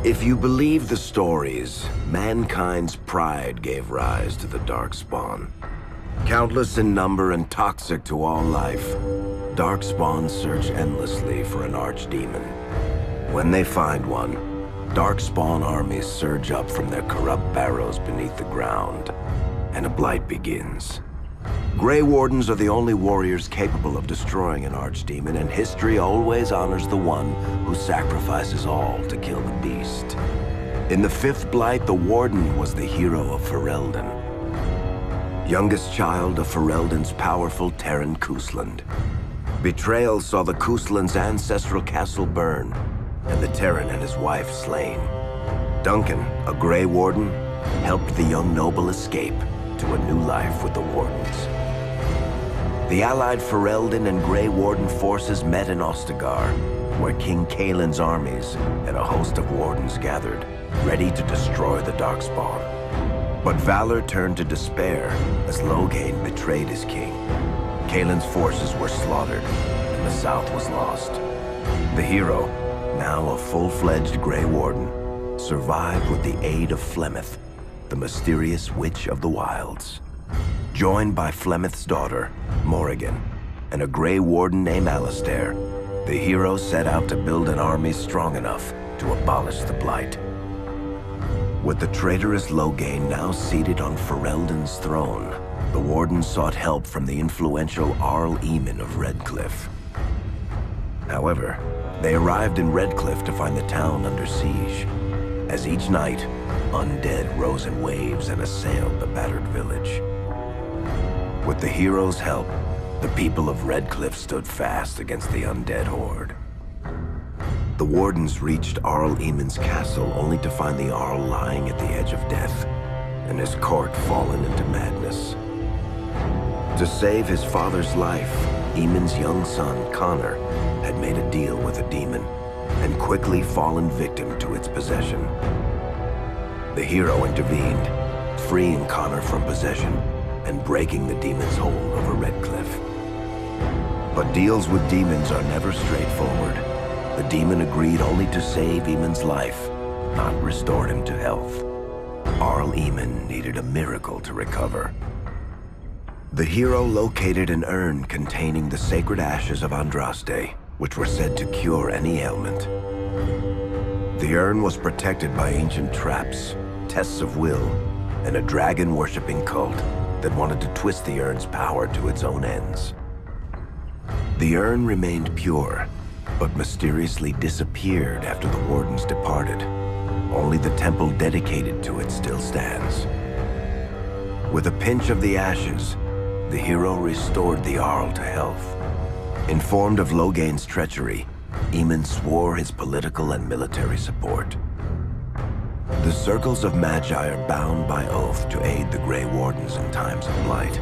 If you believe the stories, mankind's pride gave rise to the Darkspawn. Countless in number and toxic to all life, Darkspawn search endlessly for an Archdemon. When they find one, Darkspawn armies surge up from their corrupt barrows beneath the ground, and a blight begins. Grey Wardens are the only warriors capable of destroying an Archdemon, and history always honors the one who sacrifices all to kill the beast. In the fifth blight, the Warden was the hero of Ferelden. Youngest child of Ferelden's powerful Terran Cousland. Betrayal saw the Cousland's ancestral castle burn, and the Terran and his wife slain. Duncan, a Grey Warden, helped the young noble escape to a new life with the Wardens. The allied Ferelden and Grey Warden forces met in Ostagar, where King Kaelin's armies and a host of Wardens gathered, ready to destroy the Darkspawn. But valor turned to despair as Loghain betrayed his king. Kaelin's forces were slaughtered, and the South was lost. The hero, now a full-fledged Grey Warden, survived with the aid of Flemeth, the mysterious witch of the wilds. Joined by Flemeth's daughter, Morrigan, and a Grey Warden named Alistair, the hero set out to build an army strong enough to abolish the Blight. With the traitorous Loghain now seated on Ferelden's throne, the Warden sought help from the influential Arl-Eamon of Redcliffe. However, they arrived in Redcliffe to find the town under siege. As each night, undead rose in waves and assailed the battered village. With the hero's help, the people of Redcliffe stood fast against the undead horde. The Wardens reached Arl-Eamon's castle only to find the Arl lying at the edge of death, and his court fallen into madness. To save his father's life, Eamon's young son, Connor, had made a deal with a demon, and quickly fallen victim to its possession. The hero intervened, freeing Connor from possession and breaking the demon's hold over Redcliffe. But deals with demons are never straightforward. The demon agreed only to save Eamon's life, not restore him to health. Arl-Eamon needed a miracle to recover. The hero located an urn containing the sacred ashes of Andraste, which were said to cure any ailment. The urn was protected by ancient traps, tests of will, and a dragon-worshipping cult that wanted to twist the urn's power to its own ends. The urn remained pure, but mysteriously disappeared after the Wardens departed. Only the temple dedicated to it still stands. With a pinch of the ashes, the hero restored the Arl to health. Informed of Loghain's treachery, Eamon swore his political and military support. The circles of Magi are bound by oath to aid the Grey Wardens in times of blight.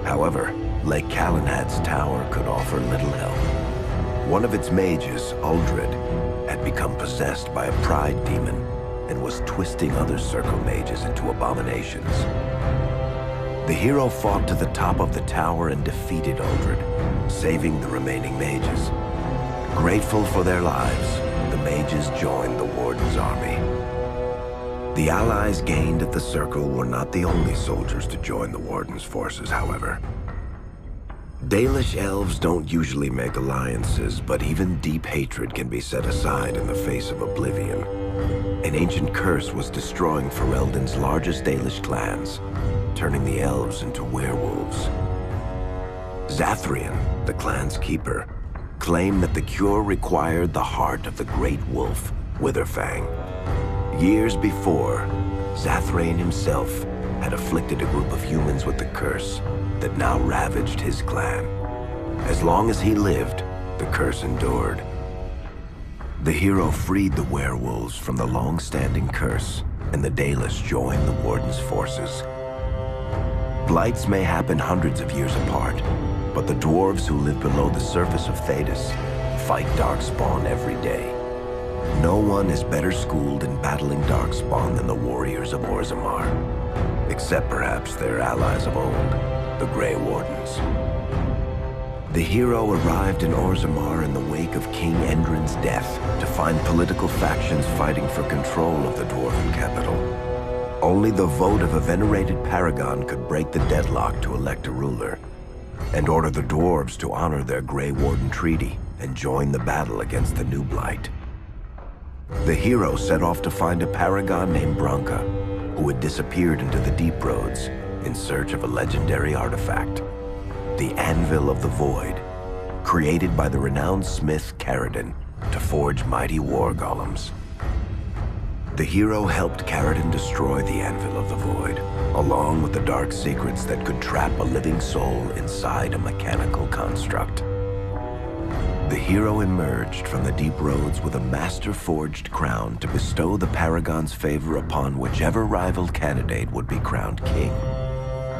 However, Lake Calenhad's tower could offer little help. One of its mages, Uldred, had become possessed by a pride demon and was twisting other circle mages into abominations. The hero fought to the top of the tower and defeated Uldred, saving the remaining mages. Grateful for their lives, the mages joined the Warden's army. The allies gained at the Circle were not the only soldiers to join the Warden's forces, however. Dalish elves don't usually make alliances, but even deep hatred can be set aside in the face of oblivion. An ancient curse was destroying Ferelden's largest Dalish clans, turning the elves into werewolves. Zathrian, the clan's keeper, claimed that the cure required the heart of the great wolf, Witherfang. Years before, Zathrian himself had afflicted a group of humans with the curse that now ravaged his clan. As long as he lived, the curse endured. The hero freed the werewolves from the long-standing curse, and the Dalish joined the Warden's forces. Blights may happen hundreds of years apart, but the dwarves who live below the surface of Thedas fight Darkspawn every day. No one is better schooled in battling Darkspawn than the warriors of Orzammar, except perhaps their allies of old, the Grey Wardens. The hero arrived in Orzammar in the wake of King Endrin's death to find political factions fighting for control of the dwarven capital. Only the vote of a venerated paragon could break the deadlock to elect a ruler, and order the dwarves to honor their Grey Warden treaty and join the battle against the new blight. The hero set off to find a paragon named Branka, who had disappeared into the Deep Roads in search of a legendary artifact, the Anvil of the Void, created by the renowned smith Caridin to forge mighty war golems. The hero helped Caridin destroy the Anvil of the Void, along with the dark secrets that could trap a living soul inside a mechanical construct. The hero emerged from the Deep Roads with a master-forged crown to bestow the Paragon's favor upon whichever rival candidate would be crowned king.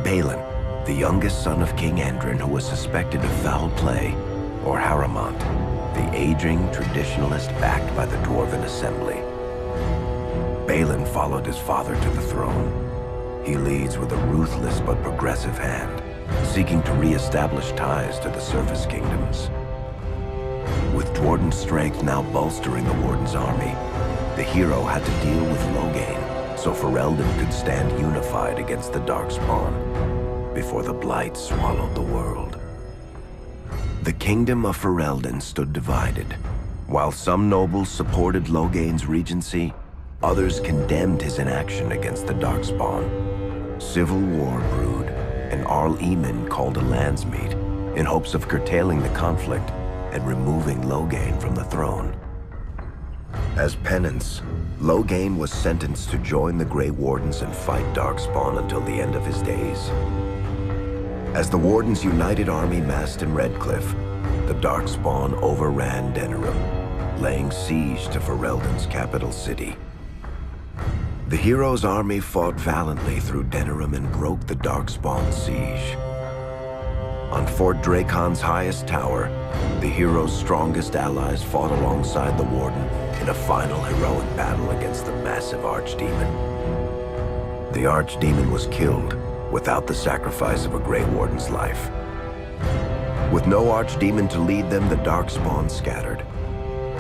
Balin, the youngest son of King Endrin who was suspected of foul play, or Haramont, the aging traditionalist backed by the Dwarven Assembly. Balin followed his father to the throne. He leads with a ruthless but progressive hand, seeking to re-establish ties to the Surface Kingdoms. With Dwarden's strength now bolstering the Warden's army, the hero had to deal with Loghain, so Ferelden could stand unified against the Darkspawn before the Blight swallowed the world. The kingdom of Ferelden stood divided. While some nobles supported Loghain's regency, others condemned his inaction against the Darkspawn. Civil war brewed, and Arl Eamon called a landsmeet in hopes of curtailing the conflict and removing Loghain from the throne. As penance, Loghain was sentenced to join the Grey Wardens and fight Darkspawn until the end of his days. As the Warden's united army massed in Redcliffe, the Darkspawn overran Denerim, laying siege to Ferelden's capital city. The hero's army fought valiantly through Denerim and broke the Darkspawn siege. On Fort Dracon's highest tower, the hero's strongest allies fought alongside the Warden in a final heroic battle against the massive Archdemon. The Archdemon was killed without the sacrifice of a Grey Warden's life. With no Archdemon to lead them, the Darkspawn scattered.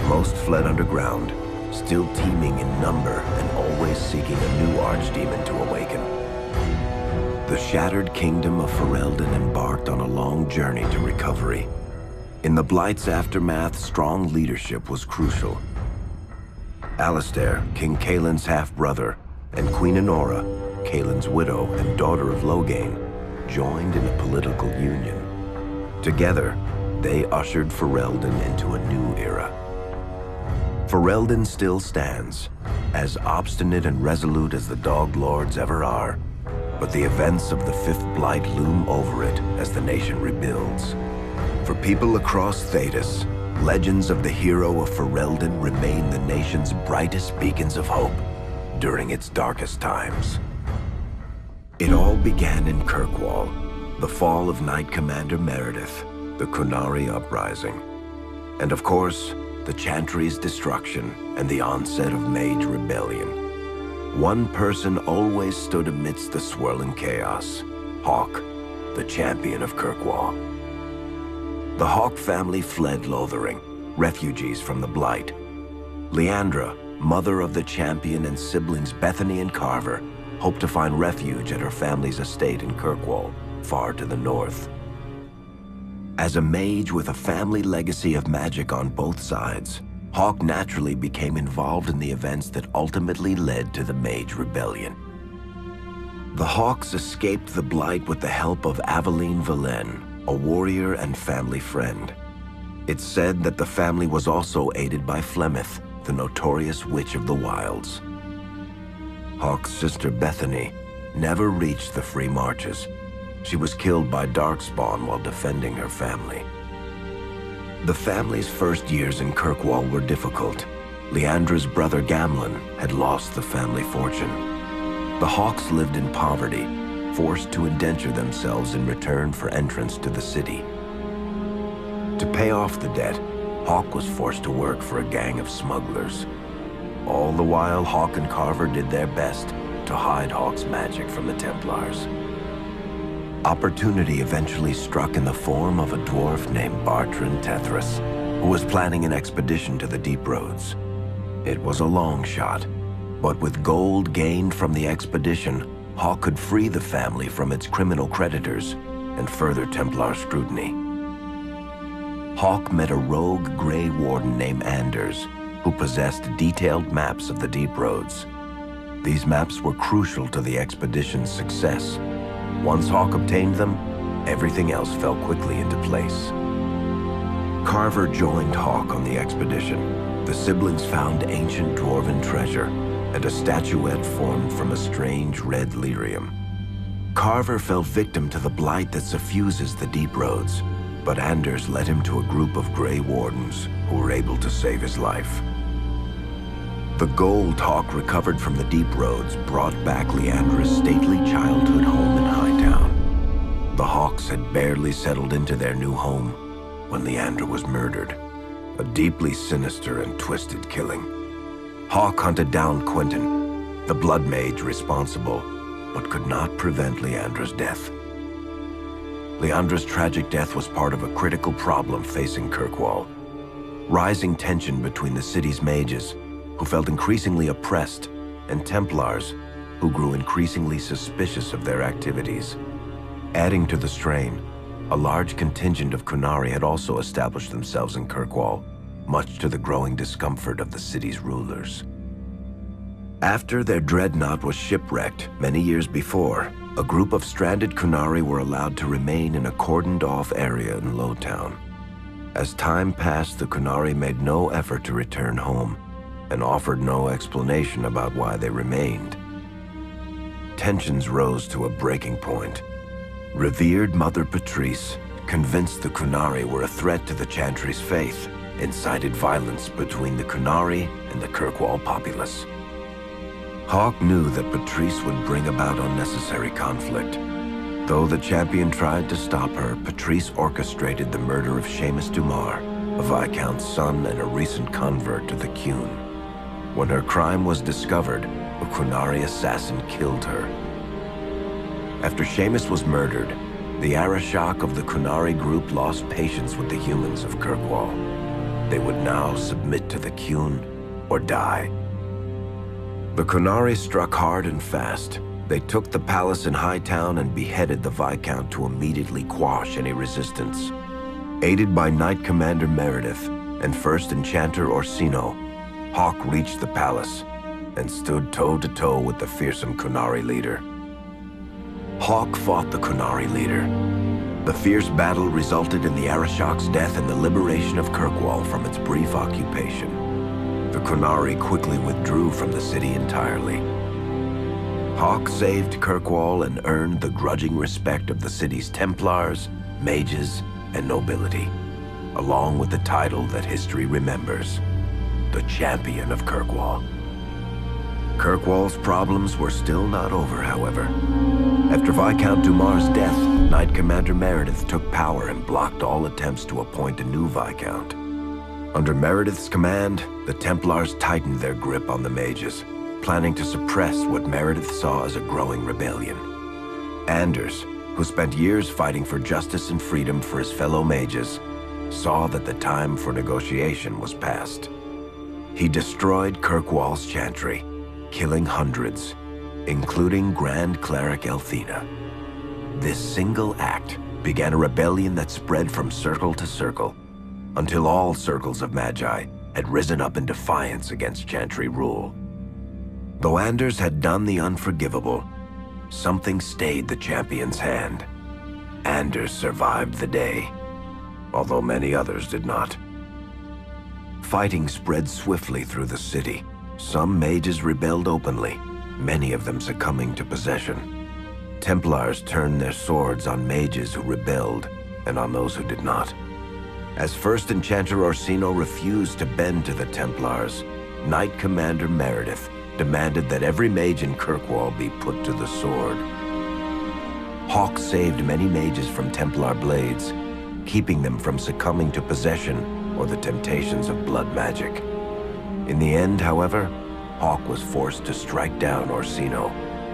Most fled underground, still teeming in number and always seeking a new Archdemon to awaken. The shattered kingdom of Ferelden embarked on a long journey to recovery. In the Blight's aftermath, strong leadership was crucial. Alistair, King Caelin's half-brother, and Queen Enora, Caelin's widow and daughter of Loghain, joined in a political union. Together, they ushered Ferelden into a new era. Ferelden still stands, as obstinate and resolute as the Dog Lords ever are, but the events of the Fifth Blight loom over it as the nation rebuilds. For people across Thedas, legends of the hero of Ferelden remain the nation's brightest beacons of hope during its darkest times. It all began in Kirkwall, the fall of Knight Commander Meredith, the Kunari Uprising, and of course, the Chantry's destruction and the onset of Mage Rebellion. One person always stood amidst the swirling chaos: Hawk, the champion of Kirkwall. The Hawk family fled Lothering, refugees from the Blight. Leandra, mother of the champion, and siblings Bethany and Carver hoped to find refuge at her family's estate in Kirkwall, far to the north. As a mage with a family legacy of magic on both sides, Hawk naturally became involved in the events that ultimately led to the Mage Rebellion. The Hawks escaped the Blight with the help of Aveline Valen, a warrior and family friend. It's said that the family was also aided by Flemeth, the notorious Witch of the Wilds. Hawk's sister Bethany never reached the Free Marches. She was killed by Darkspawn while defending her family. The family's first years in Kirkwall were difficult. Leandra's brother Gamlin had lost the family fortune. The Hawks lived in poverty, forced to indenture themselves in return for entrance to the city. To pay off the debt, Hawk was forced to work for a gang of smugglers. All the while, Hawk and Carver did their best to hide Hawk's magic from the Templars. Opportunity eventually struck in the form of a dwarf named Bartrand Tethras, who was planning an expedition to the Deep Roads. It was a long shot, but with gold gained from the expedition, Hawk could free the family from its criminal creditors and further Templar scrutiny. Hawk met a rogue Grey Warden named Anders, who possessed detailed maps of the Deep Roads. These maps were crucial to the expedition's success. Once Hawk obtained them, everything else fell quickly into place. Carver joined Hawk on the expedition. The siblings found ancient dwarven treasure and a statuette formed from a strange red lyrium. Carver fell victim to the blight that suffuses the Deep Roads, but Anders led him to a group of Grey Wardens who were able to save his life. The gold Hawk recovered from the Deep Roads brought back Leandra's stately childhood home in Hightown. The Hawks had barely settled into their new home when Leandra was murdered, a deeply sinister and twisted killing. Hawk hunted down Quentin, the blood mage responsible, but could not prevent Leandra's death. Leandra's tragic death was part of a critical problem facing Kirkwall. Rising tension between the city's mages, who felt increasingly oppressed, and Templars, who grew increasingly suspicious of their activities. Adding to the strain, a large contingent of Kunari had also established themselves in Kirkwall, much to the growing discomfort of the city's rulers. After their dreadnought was shipwrecked many years before, a group of stranded Kunari were allowed to remain in a cordoned-off area in Lowtown. As time passed, the Kunari made no effort to return home and offered no explanation about why they remained. Tensions rose to a breaking point. Revered Mother Patrice, convinced the Kunari were a threat to the Chantry's faith, incited violence between the Kunari and the Kirkwall populace. Hawk knew that Patrice would bring about unnecessary conflict. Though the champion tried to stop her, Patrice orchestrated the murder of Seamus Dumar, a Viscount's son and a recent convert to the Qun. When her crime was discovered, a Kunari assassin killed her. After Seamus was murdered, the Arashok of the Kunari group lost patience with the humans of Kirkwall. They would now submit to the Qun or die. The Kunari struck hard and fast. They took the palace in Hightown and beheaded the Viscount to immediately quash any resistance. Aided by Knight Commander Meredith and First Enchanter Orsino, Hawk reached the palace and stood toe-to-toe with the fearsome Kunari leader. Hawk fought the Kunari leader. The fierce battle resulted in the Arashok's death and the liberation of Kirkwall from its brief occupation. The Kunari quickly withdrew from the city entirely. Hawk saved Kirkwall and earned the grudging respect of the city's Templars, mages, and nobility, along with the title that history remembers, the Champion of Kirkwall. Kirkwall's problems were still not over, however. After Viscount Dumar's death, Knight Commander Meredith took power and blocked all attempts to appoint a new Viscount. Under Meredith's command, the Templars tightened their grip on the mages, planning to suppress what Meredith saw as a growing rebellion. Anders, who spent years fighting for justice and freedom for his fellow mages, saw that the time for negotiation was past. He destroyed Kirkwall's chantry, killing hundreds, including Grand Cleric Elthina. This single act began a rebellion that spread from circle to circle, until all circles of Magi had risen up in defiance against Chantry rule. Though Anders had done the unforgivable, something stayed the champion's hand. Anders survived the day, although many others did not. Fighting spread swiftly through the city. Some mages rebelled openly, many of them succumbing to possession. Templars turned their swords on mages who rebelled and on those who did not. As First Enchanter Orsino refused to bend to the Templars, Knight Commander Meredith demanded that every mage in Kirkwall be put to the sword. Hawk saved many mages from Templar blades, keeping them from succumbing to possession or the temptations of blood magic. In the end, however, Hawk was forced to strike down Orsino,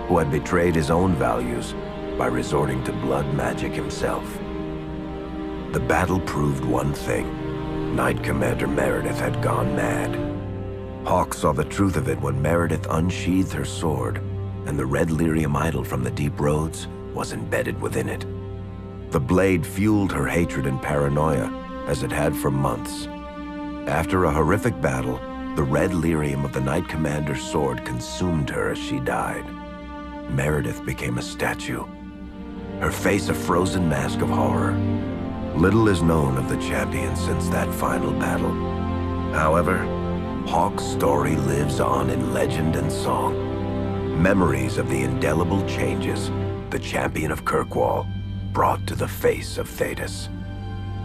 who had betrayed his own values by resorting to blood magic himself. The battle proved one thing. Knight Commander Meredith had gone mad. Hawk saw the truth of it when Meredith unsheathed her sword, and the red lyrium idol from the deep roads was embedded within it. The blade fueled her hatred and paranoia, as it had for months. After a horrific battle, the red lyrium of the Knight Commander's sword consumed her as she died. Meredith became a statue, her face a frozen mask of horror. Little is known of the champion since that final battle. However, Hawk's story lives on in legend and song. Memories of the indelible changes the champion of Kirkwall brought to the face of Thedas.